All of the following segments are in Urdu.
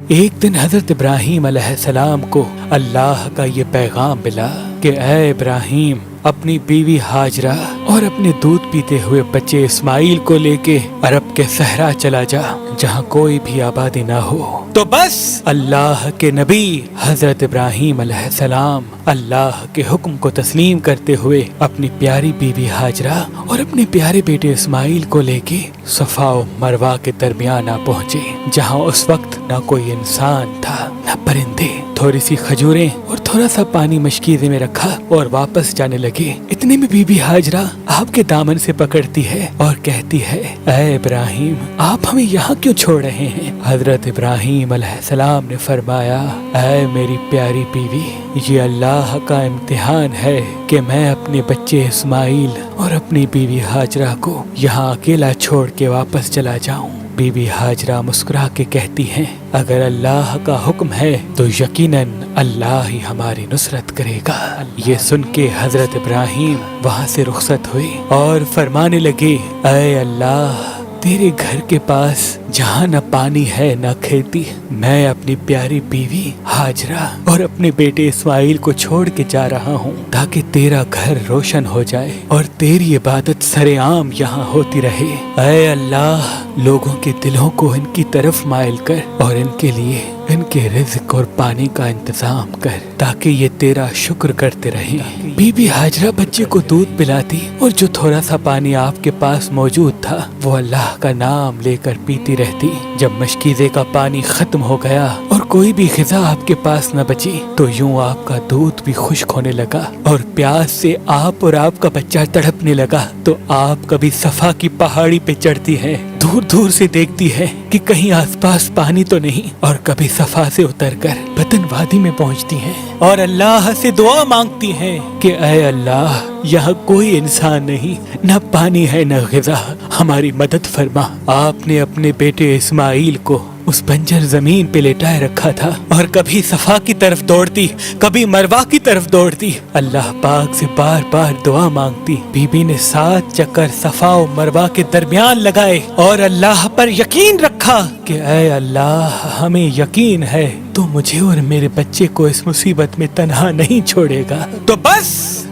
ایک دن حضرت ابراہیم علیہ السلام کو اللہ کا یہ پیغام ملا کہ اے ابراہیم، اپنی بیوی ہاجرہ اور اپنے دودھ پیتے ہوئے بچے اسماعیل کو لے کے عرب کے صحرا چلا جا، جہاں کوئی بھی آبادی نہ ہو۔ تو بس اللہ کے نبی حضرت ابراہیم علیہ السلام اللہ کے حکم کو تسلیم کرتے ہوئے اپنی پیاری بیوی ہاجرہ اور اپنے پیارے بیٹے اسماعیل کو لے کے صفا و مروہ کے درمیان آ پہنچے، جہاں اس وقت نہ کوئی انسان تھا نہ پرندے۔ تھوڑی سی کھجوریں اور تھوڑا سا پانی مشکیزے میں رکھا اور واپس جانے لگے۔ اتنے میں بی بی ہاجرہ آپ کے دامن سے پکڑتی ہے اور کہتی ہے، اے ابراہیم، آپ ہمیں یہاں کیوں چھوڑ رہے ہیں؟ حضرت ابراہیم علیہ السلام نے فرمایا، اے میری پیاری بیوی، یہ اللہ کا امتحان ہے کہ میں اپنے بچے اسماعیل اور اپنی بیوی ہاجرہ کو یہاں اکیلا چھوڑ کے واپس چلا جاؤں۔ بی بی ہاجرہ مسکرا کے کہتی ہیں، اگر اللہ کا حکم ہے تو یقیناً اللہ ہی ہماری نصرت کرے گا۔ یہ سن کے حضرت ابراہیم وہاں سے رخصت ہوئے اور فرمانے لگے، اے اللہ، تیرے گھر کے پاس جہاں نہ پانی ہے نہ کھیتی، میں اپنی پیاری بیوی ہاجرہ اور اپنے بیٹے اسماعیل کو چھوڑ کے جا رہا ہوں تاکہ تیرا گھر روشن ہو جائے اور تیری عبادت سر عام یہاں ہوتی رہے۔ اے اللہ، لوگوں کے دلوں کو ان کی طرف مائل کر اور ان کے لیے ان کے رزق اور پانی کا انتظام کر تاکہ یہ تیرا شکر کرتے رہیں۔ بی بی ہاجرہ بچے کو دودھ پلاتی اور جو تھوڑا سا پانی آپ کے پاس موجود تھا وہ اللہ کا نام لے کر پیتی رہتی۔ جب مشکیزے کا پانی ختم ہو گیا اور کوئی بھی غذا آپ کے پاس نہ بچی تو یوں آپ کا دودھ بھی خشک ہونے لگا اور پیاس سے آپ اور آپ کا بچہ تڑپنے لگا۔ تو آپ کبھی صفا کی پہاڑی پہ چڑھتی ہے، دور دور سے دیکھتی ہے کہ کہیں آس پاس پانی تو نہیں، اور کبھی صفا سے اتر کر بطن وادی میں پہنچتی ہیں اور اللہ سے دعا مانگتی ہیں کہ اے اللہ، یہاں کوئی انسان نہیں، نہ پانی ہے نہ غذا، ہماری مدد فرما۔ آپ نے اپنے بیٹے اسماعیل کو اس بنجر زمین پہ لٹائے رکھا تھا اور کبھی صفا کی طرف دوڑتی، کبھی مروہ کی طرف دوڑتی، اللہ پاک سے بار بار دعا مانگتی۔ بی بی نے 7 چکر صفا و مروہ کے درمیان لگائے اور اللہ پر یقین رکھا کہ اے اللہ، ہمیں یقین ہے تو مجھے اور میرے بچے کو اس مصیبت میں تنہا نہیں چھوڑے گا۔ تو بس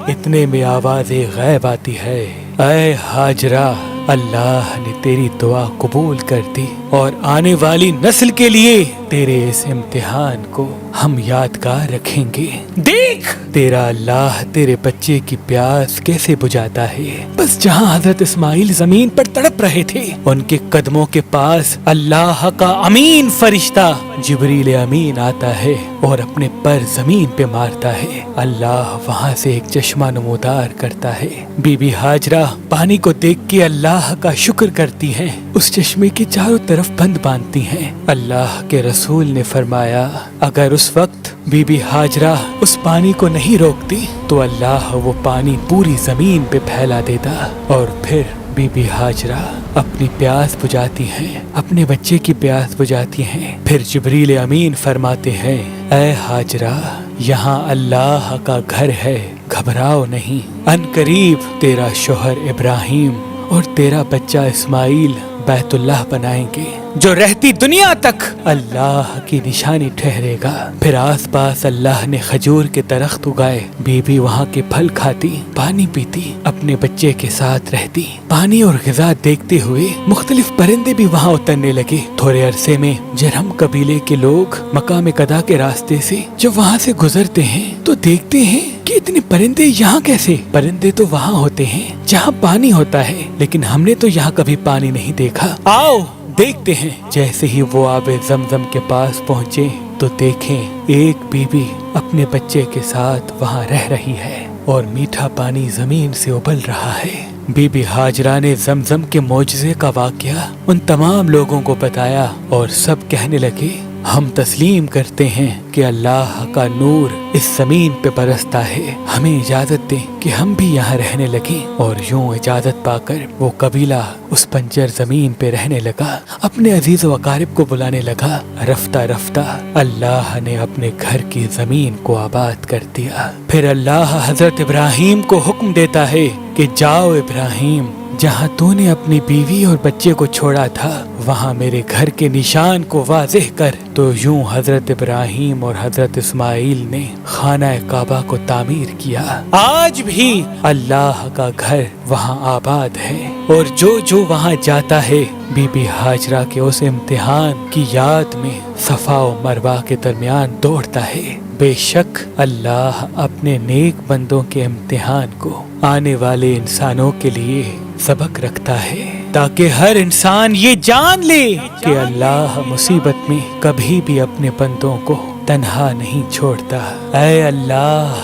اتنے میں آواز غیب آتی ہے، اے ہاجرہ، اللہ نے تیری دعا قبول کر دی اور آنے والی نسل کے لیے تیرے اس امتحان کو ہم یادگار رکھیں گے۔ دیکھ تیرا اللہ تیرے بچے کی پیاس کیسے بجھاتا ہے۔ بس جہاں حضرت اسماعیل زمین پر تڑپ رہے تھے، ان کے قدموں کے پاس اللہ کا امین فرشتہ جبریل امین آتا ہے اور اپنے پر زمین پہ مارتا ہے۔ اللہ وہاں سے ایک چشمہ نمودار کرتا ہے۔ بی بی ہاجرہ پانی کو دیکھ کے اللہ کا شکر کرتی ہیں، اس چشمے کے چاروں طرف بند باندھتی ہیں۔ اللہ کے رسول نے فرمایا، اگر اس وقت بی بی ہاجرہ اس پانی کو نہیں روکتی تو اللہ وہ پانی پوری زمین پہ پھیلا دیتا، اور پھر بی بی ہاجرہ اپنی پیاس بجھاتی ہیں، اپنے بچے کی پیاس بجھاتی ہیں۔ پھر جبریل امین فرماتے ہیں، اے ہاجرہ، یہاں اللہ کا گھر ہے، گھبراؤ نہیں، ان قریب تیرا شوہر ابراہیم اور تیرا بچہ اسماعیل بیت اللہ بنائیں گے، جو رہتی دنیا تک اللہ کی نشانی ٹھہرے گا۔ پھر آس پاس اللہ نے کھجور کے درخت اگائے، بی بی وہاں کے پھل کھاتی، پانی پیتی، اپنے بچے کے ساتھ رہتی۔ پانی اور غذا دیکھتے ہوئے مختلف پرندے بھی وہاں اترنے لگے۔ تھوڑے عرصے میں جرہم قبیلے کے لوگ مقام قدا کے راستے سے جب وہاں سے گزرتے ہیں تو دیکھتے ہیں کہ اتنے پرندے یہاں کیسے؟ پرندے تو وہاں ہوتے ہیں جہاں پانی ہوتا ہے، لیکن ہم نے تو یہاں کبھی پانی نہیں دیکھا، آؤ دیکھتے ہیں۔ جیسے ہی وہ آب زمزم کے پاس پہنچے تو دیکھیں ایک بی بی اپنے بچے کے ساتھ وہاں رہ رہی ہے اور میٹھا پانی زمین سے ابل رہا ہے۔ بی بی ہاجرہ نے زمزم کے معجزے کا واقعہ ان تمام لوگوں کو بتایا اور سب کہنے لگے، ہم تسلیم کرتے ہیں کہ اللہ کا نور اس زمین پہ برستا ہے، ہمیں اجازت دیں کہ ہم بھی یہاں رہنے لگیں۔ اور یوں اجازت پا کر وہ قبیلہ اس بنجر زمین پہ رہنے لگا، اپنے عزیز و اقارب کو بلانے لگا۔ رفتہ رفتہ اللہ نے اپنے گھر کی زمین کو آباد کر دیا۔ پھر اللہ حضرت ابراہیم کو حکم دیتا ہے کہ جاؤ ابراہیم، جہاں تو نے اپنی بیوی اور بچے کو چھوڑا تھا وہاں میرے گھر کے نشان کو واضح کر۔ تو یوں حضرت ابراہیم اور حضرت اسماعیل نے خانہ کعبہ کو تعمیر کیا۔ آج بھی اللہ کا گھر وہاں آباد ہے، اور جو وہاں جاتا ہے بی بی ہاجرہ کے اس امتحان کی یاد میں صفا و مروہ کے درمیان دوڑتا ہے۔ بے شک اللہ اپنے نیک بندوں کے امتحان کو آنے والے انسانوں کے لیے سبق رکھتا ہے، تاکہ ہر انسان یہ جان لے کہ اللہ مصیبت میں کبھی بھی اپنے بندوں کو تنہا نہیں چھوڑتا۔ اے اللہ،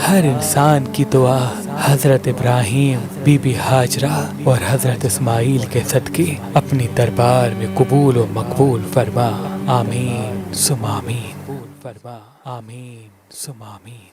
ہر انسان کی دعا حضرت ابراہیم، بی بی ہاجرہ اور حضرت اسماعیل کے صدقے اپنی دربار میں قبول و مقبول فرما۔ آمین ثم آمین۔ فرما آمین ثم آمین۔